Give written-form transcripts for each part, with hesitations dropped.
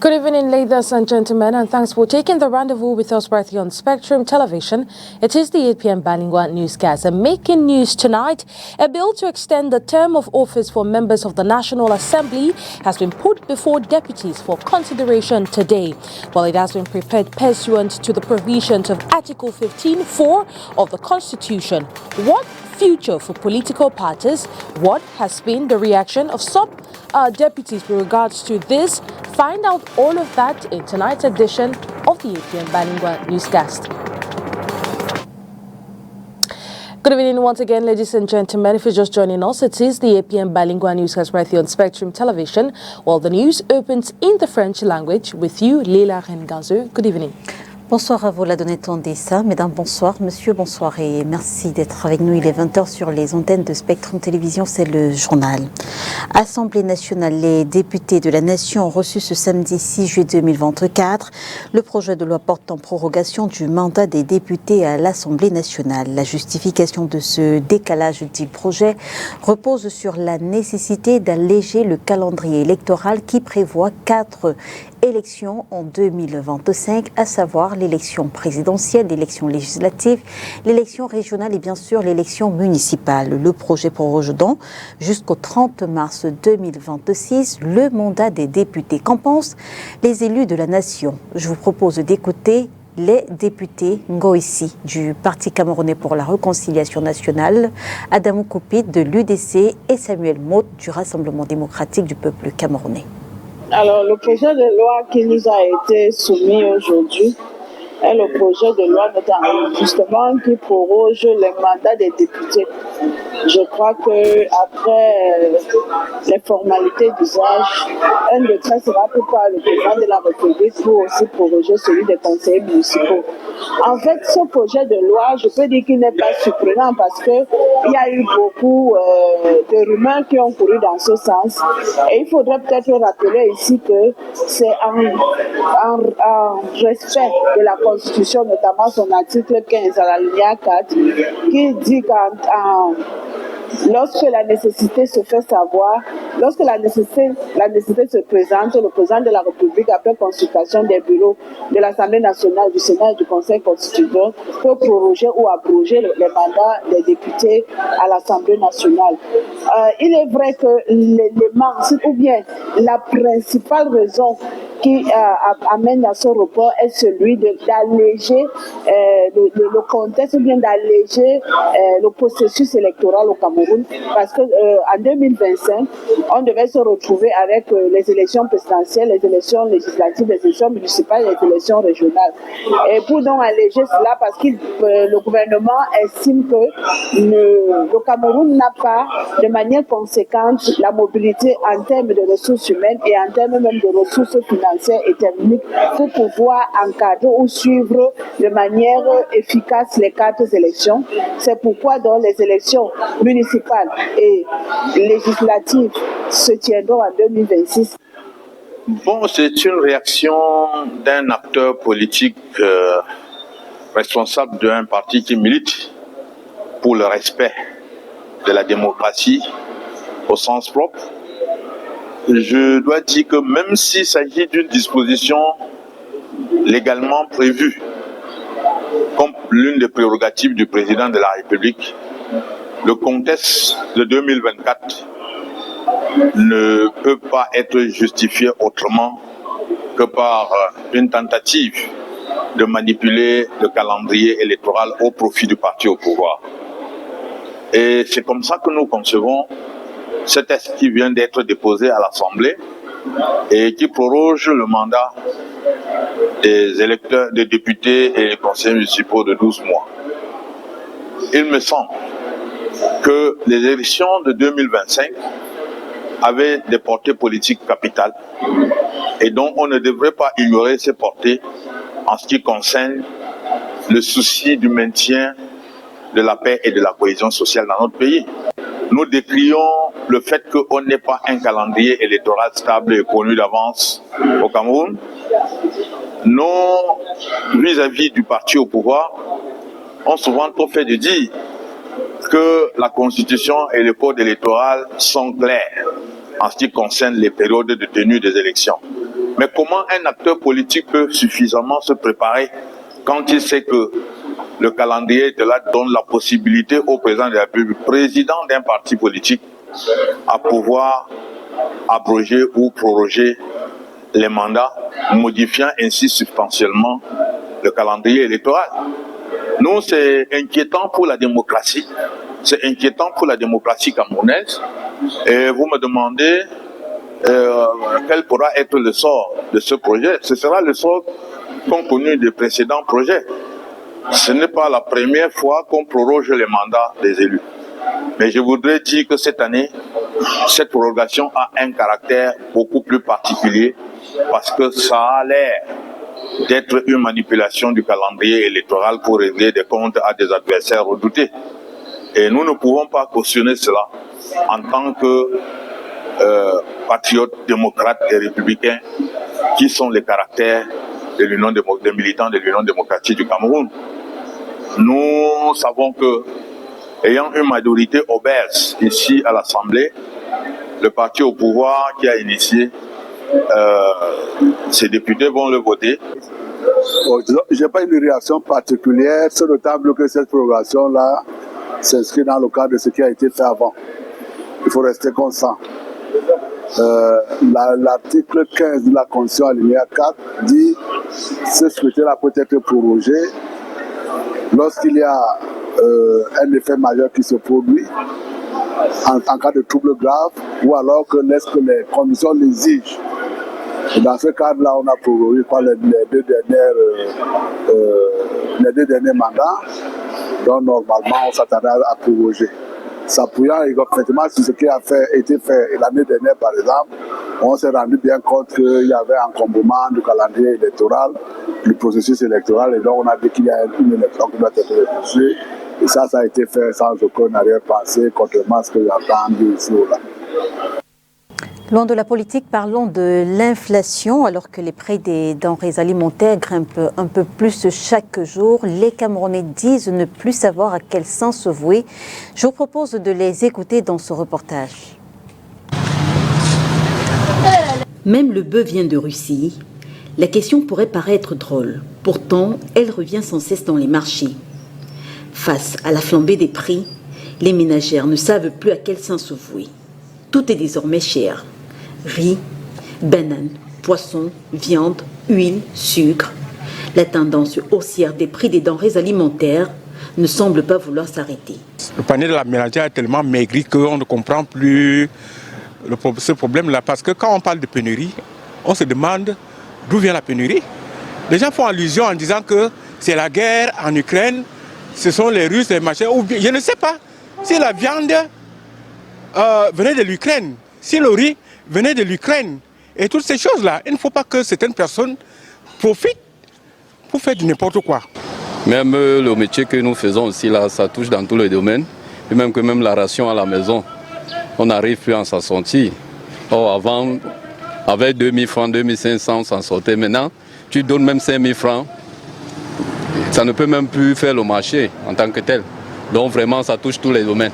Good evening, ladies and gentlemen, and thanks for taking the rendezvous with us right here on Spectrum Television. It is the 8 p.m. bilingual newscast. And making news tonight, a bill to extend the term of office for members of the National Assembly has been put before deputies for consideration today. While it has been prepared pursuant to the provisions of Article 15(4) of the Constitution. What future for political parties? What has been the reaction of some deputies with regards to this? Find out all of that in tonight's edition of the 8 p.m. bilingual newscast. Good evening once again, ladies and gentlemen. If you're just joining us, it is the 8 p.m. bilingual newscast right here on Spectrum Television. While the news opens in the French language with you, Leila Rengazu. Good evening. Bonsoir à vous, la Donetton Dessa. Mesdames, bonsoir. Monsieur, bonsoir et merci d'être avec nous. Il est 20h sur les antennes de Spectrum Télévision, c'est le journal. Assemblée nationale, les députés de la Nation ont reçu ce samedi 6 juillet 2024 le projet de loi portant prorogation du mandat des députés à l'Assemblée nationale. La justification de ce décalage du projet repose sur la nécessité d'alléger le calendrier électoral qui prévoit 4 élections en 2025, à savoir l'élection présidentielle, l'élection législative, l'élection régionale et bien sûr l'élection municipale. Le projet proroge donc jusqu'au 30 mars 2026 le mandat des députés. Qu'en pensent les élus de la nation? Je vous propose d'écouter les députés Ngoïsi du Parti camerounais pour la réconciliation nationale, Adamou Koupit de l'UDC et Samuel Mott du Rassemblement démocratique du peuple camerounais. Alors, le projet de loi qui nous a été soumis aujourd'hui est le projet de loi notamment justement qui proroge les mandats des députés. Je crois qu'après les formalités d'usage, un décret sera pris par le président de la République pour aussi proroger celui des conseillers municipaux. En fait, ce projet de loi, je peux dire qu'il n'est pas surprenant parce qu'il y a eu beaucoup de rumeurs qui ont couru dans ce sens. Et il faudrait peut-être rappeler ici que c'est en respect de la Constitution, notamment son article 15 à l'alinéa 4, qui dit lorsque la nécessité se fait savoir, lorsque la nécessité se présente, le président de la République, après consultation des bureaux de l'Assemblée nationale, du Sénat et du Conseil constitutionnel, peut proroger ou abroger les mandats des députés à l'Assemblée nationale. Il est vrai que les manques, ou bien la principale raison qui amène à ce report est celui d'alléger le contexte ou bien d'alléger le processus électoral au Cameroun parce que en 2025, on devait se retrouver avec les élections présidentielles, les élections législatives, les élections municipales et les élections régionales. Et pour donc alléger cela, parce que le gouvernement estime que le Cameroun n'a pas de manière conséquente la mobilité en termes de ressources humaines et en termes même de ressources financières et techniques pour pouvoir encadrer ou suivre de manière efficace les 4 élections. C'est pourquoi donc les élections municipales et législatives se tiendront en 2026. Bon, c'est une réaction d'un acteur politique responsable d'un parti qui milite pour le respect de la démocratie au sens propre. Je dois dire que même s'il s'agit d'une disposition légalement prévue comme l'une des prérogatives du président de la République, le contexte de 2024 ne peut pas être justifié autrement que par une tentative de manipuler le calendrier électoral au profit du parti au pouvoir. Et c'est comme ça que nous concevons ce texte qui vient d'être déposé à l'Assemblée et qui proroge le mandat des électeurs, des députés et des conseillers municipaux de 12 mois. Il me semble que les élections de 2025 avaient des portées politiques capitales et donc on ne devrait pas ignorer ces portées en ce qui concerne le souci du maintien de la paix et de la cohésion sociale dans notre pays. Nous décrions le fait qu'on n'ait pas un calendrier électoral stable et connu d'avance au Cameroun. Nos vis-à-vis du parti au pouvoir ont souvent trop fait de dire que la Constitution et le code électoral sont clairs en ce qui concerne les périodes de tenue des élections. Mais comment un acteur politique peut suffisamment se préparer quand il sait que le calendrier de là donne la possibilité au président de la République, président d'un parti politique, à pouvoir abroger ou proroger les mandats, modifiant ainsi substantiellement le calendrier électoral. Nous, c'est inquiétant pour la démocratie. C'est inquiétant pour la démocratie camerounaise. Et vous me demandez quel pourra être le sort de ce projet. Ce sera le sort qu'ont connu des précédents projets. Ce n'est pas la première fois qu'on proroge les mandats des élus. Mais je voudrais dire que cette année, cette prorogation a un caractère beaucoup plus particulier parce que ça a l'air d'être une manipulation du calendrier électoral pour régler des comptes à des adversaires redoutés. Et nous ne pouvons pas cautionner cela en tant que patriotes, démocrates et républicains qui sont les caractères de l'Union des militants de l'Union démocratique du Cameroun. Nous savons que, ayant une majorité obèse ici à l'Assemblée, le parti au pouvoir qui a initié ces députés vont le voter. Je n'ai pas une réaction particulière. C'est notable que cette prorogation-là s'inscrit dans le cadre de ce qui a été fait avant. Il faut rester constant. L'article 15 de la Constitution alinéa 4 dit que ce scrutin-là peut être prorogé lorsqu'il y a un effet majeur qui se produit en cas de trouble grave ou alors que les conditions l'exigent. Et dans ce cadre-là, on a prorogé les deux derniers mandats, donc normalement on s'attendait à proroger. S'appuyant effectivement sur ce qui a été fait l'année dernière par exemple, on s'est rendu bien compte qu'il y avait un encombrement du calendrier électoral, du processus électoral, et donc on a dit qu'il y a une élection qui doit être repoussée. Et ça a été fait sans aucun arrière-pensée, contrairement à ce que j'entends dire ici ou là. Loin de la politique, parlons de l'inflation. Alors que les prix des denrées alimentaires grimpent un peu plus chaque jour, les Camerounais disent ne plus savoir à quel sens se vouer. Je vous propose de les écouter dans ce reportage. Même le bœuf vient de Russie. La question pourrait paraître drôle. Pourtant, elle revient sans cesse dans les marchés. Face à la flambée des prix, les ménagères ne savent plus à quel sens se vouer. Tout est désormais cher. Riz, bananes, poissons, viande, huile, sucre. La tendance haussière des prix des denrées alimentaires ne semble pas vouloir s'arrêter. Le panier de la ménagère est tellement maigri qu'on ne comprend plus ce problème-là. Parce que quand on parle de pénurie, on se demande d'où vient la pénurie. Les gens font allusion en disant que c'est la guerre en Ukraine, ce sont les Russes, les machins, ou bien, je ne sais pas si la viande venait de l'Ukraine, si le riz venait de l'Ukraine, et toutes ces choses-là. Il ne faut pas que certaines personnes profitent pour faire du n'importe quoi. Même le métier que nous faisons aussi, là, ça touche dans tous les domaines. Et même que même la ration à la maison, on n'arrive plus à s'en sortir. Or, avant, avec 2000 francs, 2500, on s'en sortait. Maintenant, tu donnes même 5000 francs, ça ne peut même plus faire le marché en tant que tel. Donc vraiment, ça touche tous les domaines.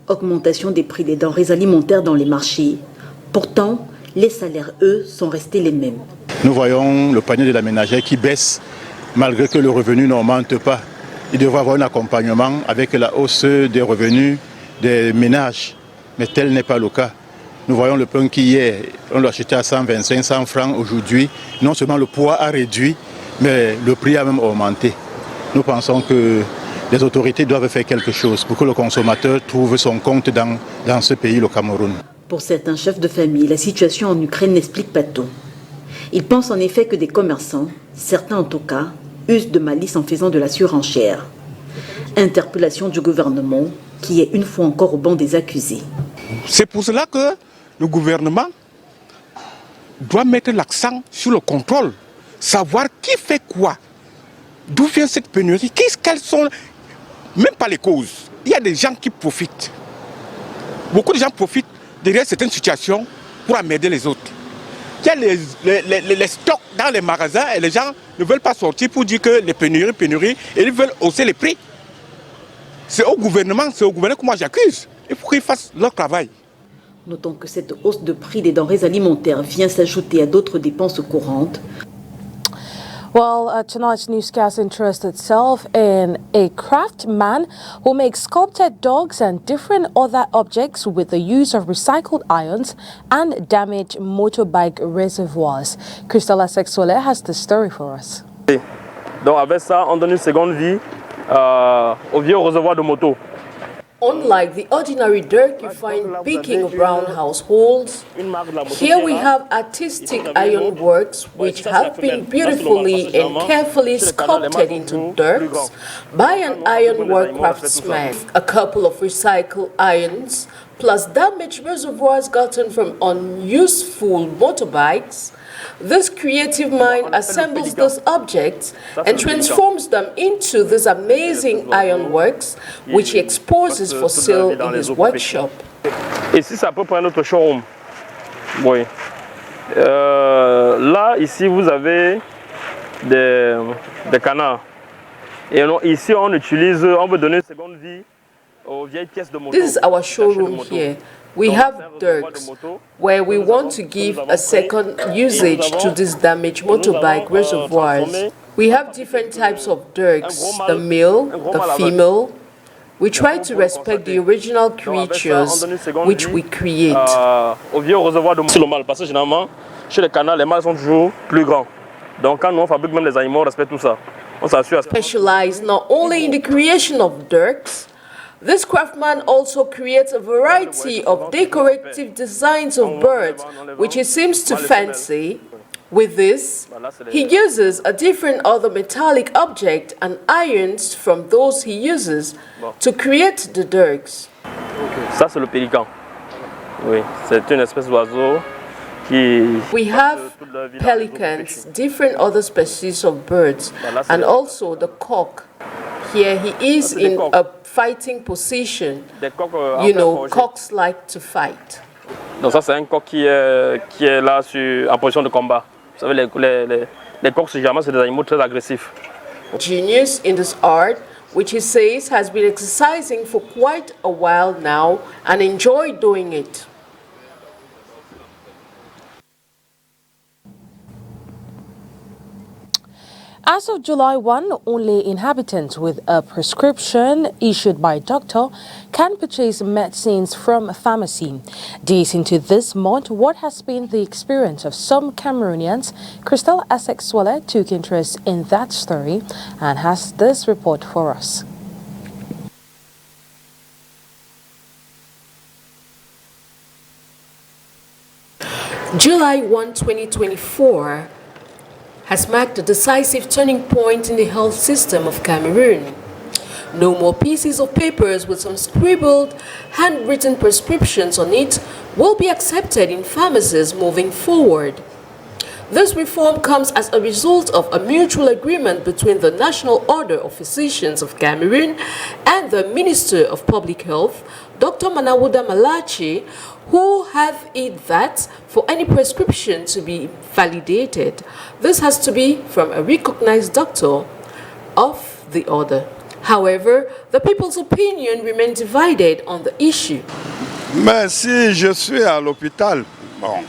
Augmentation des prix des denrées alimentaires dans les marchés. Pourtant, les salaires, eux, sont restés les mêmes. Nous voyons le panier de la ménagère qui baisse malgré que le revenu n'augmente pas. Il devrait avoir un accompagnement avec la hausse des revenus des ménages. Mais tel n'est pas le cas. Nous voyons le pain qui hier, on l'achetait à 125, 100 francs aujourd'hui. Non seulement le poids a réduit, mais le prix a même augmenté. Nous pensons que les autorités doivent faire quelque chose pour que le consommateur trouve son compte dans ce pays, le Cameroun. Pour certains chefs de famille, la situation en Ukraine n'explique pas tout. Ils pensent en effet que des commerçants, certains en tout cas, usent de malice en faisant de la surenchère. Interpellation du gouvernement qui est une fois encore au banc des accusés. C'est pour cela que le gouvernement doit mettre l'accent sur le contrôle, savoir qui fait quoi, d'où vient cette pénurie, quelles sont, même pas les causes. Il y a des gens qui profitent. Beaucoup de gens profitent derrière certaines situations pour emmerder les autres. Il y a les stocks dans les magasins et les gens ne veulent pas sortir pour dire que les pénuries, et ils veulent hausser les prix. C'est au gouvernement que moi j'accuse. Il faut qu'ils fassent leur travail. Notons que cette hausse de prix des denrées alimentaires vient s'ajouter à d'autres dépenses courantes. Well, tonight's newscast interests itself in a craftsman who makes sculpted dogs and different other objects with the use of recycled irons and damaged motorbike reservoirs. Christella Sexuele has the story for us. Donc avec ça, on donne une seconde vie au vieux réservoir de moto. Unlike the ordinary dirt you find picking around households, here we have artistic ironworks which have been beautifully and carefully sculpted into dirks by an ironwork craftsman. A couple of recycled irons plus damaged reservoirs gotten from unuseful motorbikes. This creative mind assembles those objects and transforms them into these amazing ironworks, which he exposes for sale in his workshop. Ici, c'est à peu près notre showroom. Oui. Là, ici, vous avez des canards. Et ici, on veut donner une seconde vie aux vieilles pièces de moto. This is our showroom here. We have dirks where we want to give a second usage to these damaged motorbike reservoirs. We have different types of dirks, the male, the female. We try to respect the original creatures which we create. Au vieux réservoir de moto, c'est le mâle, parce que généralement, chez les canards, les mâles sont toujours plus grands. Donc quand nous on fabrique même les animaux, on respecte tout ça. On s'assure. Specialized not only in the creation of dirks, this craftsman also creates a variety of decorative designs of birds, which he seems to fancy. With this, he uses a different other metallic object and irons from those he uses to create the dirks. Ça, c'est le pélican. Oui, c'est une espèce d'oiseau qui... We have pelicans, different other species of birds, and also the cock. Here he is in a fighting position. You know, cocks like to fight. Donc ça, c'est un coq qui est là en position de combat. Vous savez, les coqs, généralement, c'est des animaux très agressifs. Genius in this art, which he says has been exercising for quite a while now and enjoy doing it. As of July 1, only inhabitants with a prescription issued by a doctor can purchase medicines from a pharmacy. Days into this month, what has been the experience of some Cameroonians? Christelle Asexwale took interest in that story and has this report for us. July 1, 2024 has marked a decisive turning point in the health system of Cameroon. No more pieces of papers with some scribbled, handwritten prescriptions on it will be accepted in pharmacies moving forward. This reform comes as a result of a mutual agreement between the National Order of Physicians of Cameroon and the Minister of Public Health, Dr. Manawuda Malachi, who have it that for any prescription to be validated, this has to be from a recognized doctor of the order. However, the people's opinion remains divided on the issue. Mais si je suis à l'hôpital, bon,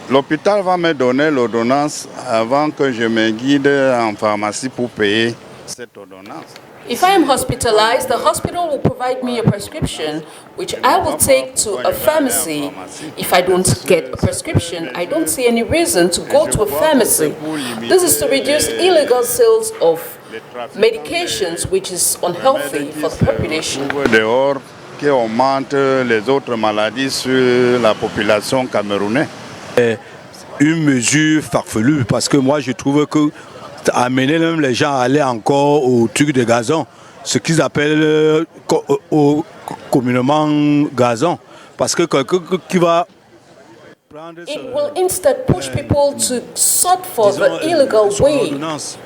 l'hôpital va me donner l'ordonnance avant que je me guide en pharmacie pour payer cette ordonnance. If I am hospitalized, the hospital will provide me a prescription, which I will take to a pharmacy. If I don't get a prescription, I don't see any reason to go to a pharmacy. This is to reduce illegal sales of medications, which is unhealthy for the population. Dehors, qui augmente les autres maladies sur la population camerounaise. Une mesure farfelue parce que moi je trouve que amener même les gens à aller encore au truc de gazon, ce qu'ils appellent communément gazon, parce que quelqu'un qui va It will instead push people to sort for the illegal way,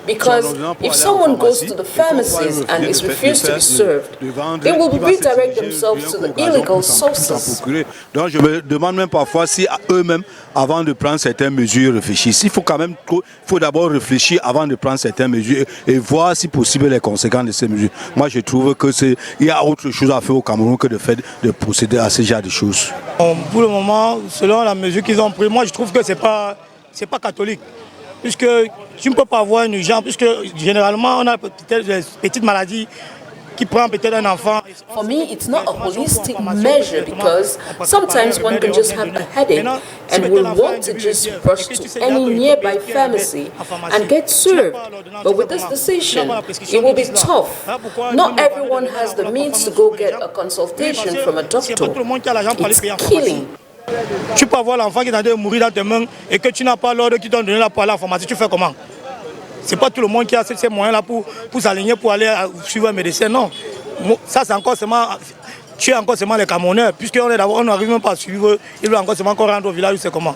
because if someone goes to the pharmacies and is refused to be served, they will redirect themselves to the illegal sources. Donc je me demande même parfois si eux-mêmes, avant de prendre certaines mesures, réfléchissent. Il faut d'abord réfléchir avant de prendre certaines mesures et voir si possible les conséquences de ces mesures. Moi je trouve que il y a autre chose à faire au Cameroun que de procéder à ce genre de choses. Pour le moment, selon la mesure qu'ils ont prise, moi je trouve que c'est pas catholique. Puisque tu ne peux pas avoir une urgence, puisque généralement on a peut-être des petites maladies qui prend peut-être un enfant. For me, it's not a holistic measure, because sometimes one can just have a headache and will want to just rush to any nearby pharmacy and get served. But with this decision, it will be tough. Not everyone has the means to go get a consultation from a doctor. It's killing. Tu peux avoir l'enfant qui est en train de mourir dans tes mains et que tu n'as pas l'ordre qui t'ont donné la parole à la pharmacie, tu fais comment? C'est pas tout le monde qui a ces moyens-là pour s'aligner, pour aller suivre un médecin, non. Ça, c'est encore seulement, tu es encore seulement les Camerounais, puisqu'on n'arrive même pas à suivre, il doit encore seulement rendre au village, c'est comment.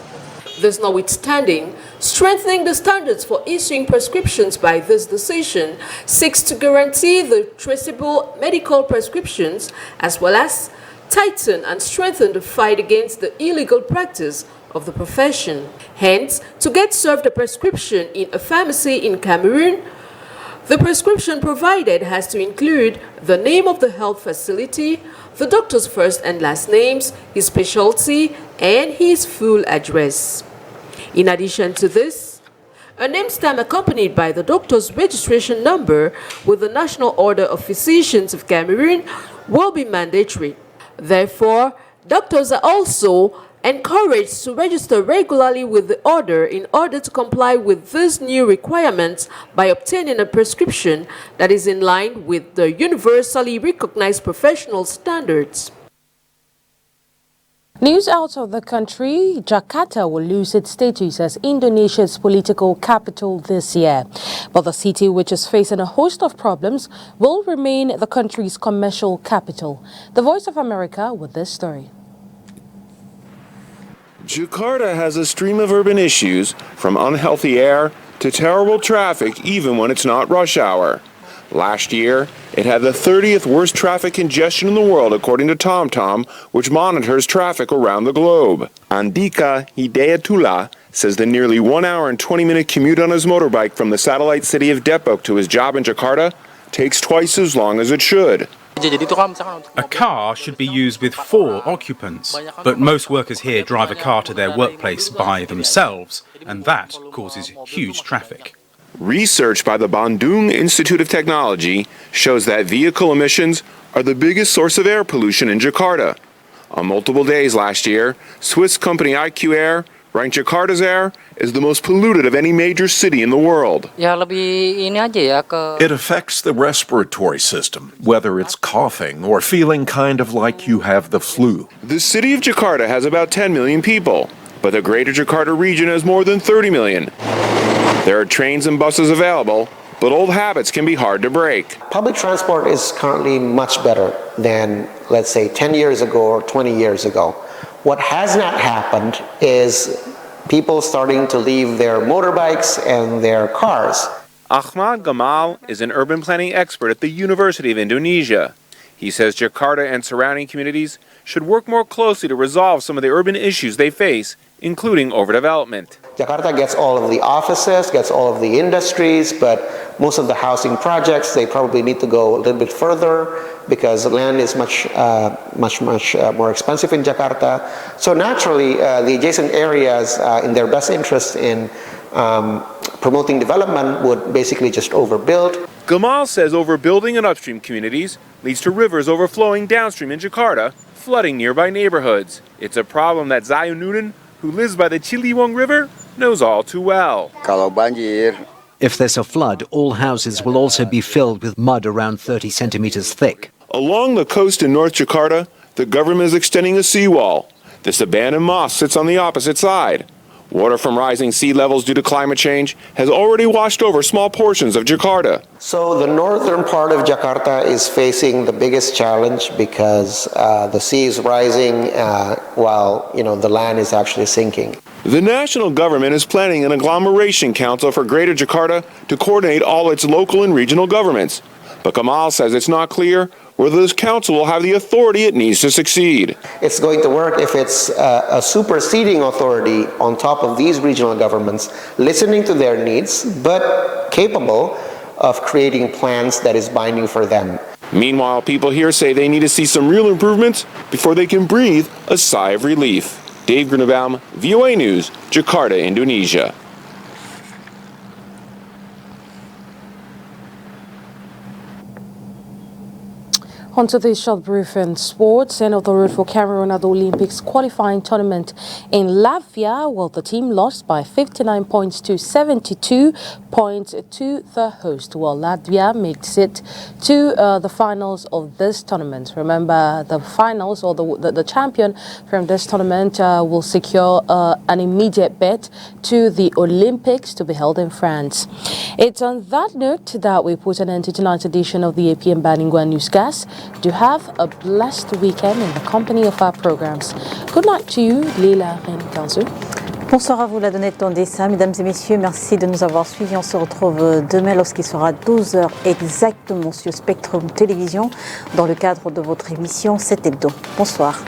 This notwithstanding, strengthening the standards for issuing prescriptions by this decision seeks to guarantee the traceable medical prescriptions, as well as tighten and strengthen the fight against the illegal practice of the profession. Hence, to get served a prescription in a pharmacy in Cameroon, the prescription provided has to include the name of the health facility, the doctor's first and last names, his specialty, and his full address. In addition to this, a name stamp accompanied by the doctor's registration number with the National Order of Physicians of Cameroon will be mandatory. Therefore, doctors are also encouraged to register regularly with the order in order to comply with these new requirements by obtaining a prescription that is in line with the universally recognized professional standards. News out of the country, Jakarta will lose its status as Indonesia's political capital this year. But the city, which is facing a host of problems, will remain the country's commercial capital. The Voice of America with this story. Jakarta has a stream of urban issues, from unhealthy air to terrible traffic even when it's not rush hour. Last year, it had the 30th worst traffic congestion in the world, according to TomTom, which monitors traffic around the globe. Andika Hidayatullah says the nearly 1 hour and 20-minute commute on his motorbike from the satellite city of Depok to his job in Jakarta takes twice as long as it should. A car should be used with 4 occupants, but most workers here drive a car to their workplace by themselves, and that causes huge traffic. Research by the Bandung Institute of Technology shows that vehicle emissions are the biggest source of air pollution in Jakarta. On multiple days last year, Swiss company IQ Air ranked Jakarta's air as the most polluted of any major city in the world. It affects the respiratory system, whether it's coughing or feeling kind of like you have the flu. The city of Jakarta has about 10 million people, but the greater Jakarta region has more than 30 million. There are trains and buses available, but old habits can be hard to break. Public transport is currently much better than, let's say, 10 years ago or 20 years ago. What has not happened is people starting to leave their motorbikes and their cars. Ahmad Gamal is an urban planning expert at the University of Indonesia. He says Jakarta and surrounding communities should work more closely to resolve some of the urban issues they face, including overdevelopment. Jakarta gets all of the offices, gets all of the industries, but most of the housing projects, they probably need to go a little bit further because the land is much more expensive in Jakarta. So naturally, the adjacent areas, in their best interest in promoting development, would basically just overbuild. Gamal says overbuilding in upstream communities leads to rivers overflowing downstream in Jakarta, flooding nearby neighborhoods. It's a problem that Zayunuddin, who lives by the Ciliwung River, knows all too well. If there's a flood, all houses will also be filled with mud around 30 centimeters thick. Along the coast in North Jakarta, the government is extending a seawall. This abandoned mosque sits on the opposite side. Water from rising sea levels due to climate change has already washed over small portions of Jakarta. So the northern part of Jakarta is facing the biggest challenge because the sea is rising while the land is actually sinking. The national government is planning an agglomeration council for Greater Jakarta to coordinate all its local and regional governments. But Kamal says it's not clear whether this council will have the authority it needs to succeed. It's going to work if it's a superseding authority on top of these regional governments, listening to their needs, but capable of creating plans that is binding for them. Meanwhile, people here say they need to see some real improvements before they can breathe a sigh of relief. Dave Grunebaum, VOA News, Jakarta, Indonesia. On to this short brief in sports. End of the road for Cameroon at the Olympics qualifying tournament in Latvia. Well, the team lost by 59 points to 72 points to the host. Well, Latvia makes it to the finals of this tournament. Remember, the finals or the champion from this tournament will secure an immediate bet to the Olympics to be held in France. It's on that note that we put an end to tonight's edition of the APM Balingua Newscast. Do have a blessed weekend in the company of our programs. Good night to you, Lila Renkanzu. Bonsoir à vous, la Donnette Tondessa. Mesdames et messieurs, merci de nous avoir suivis. On se retrouve demain lorsqu'il sera 12h exactement sur Spectrum Télévision dans le cadre de votre émission 7 Hebdo. Bonsoir.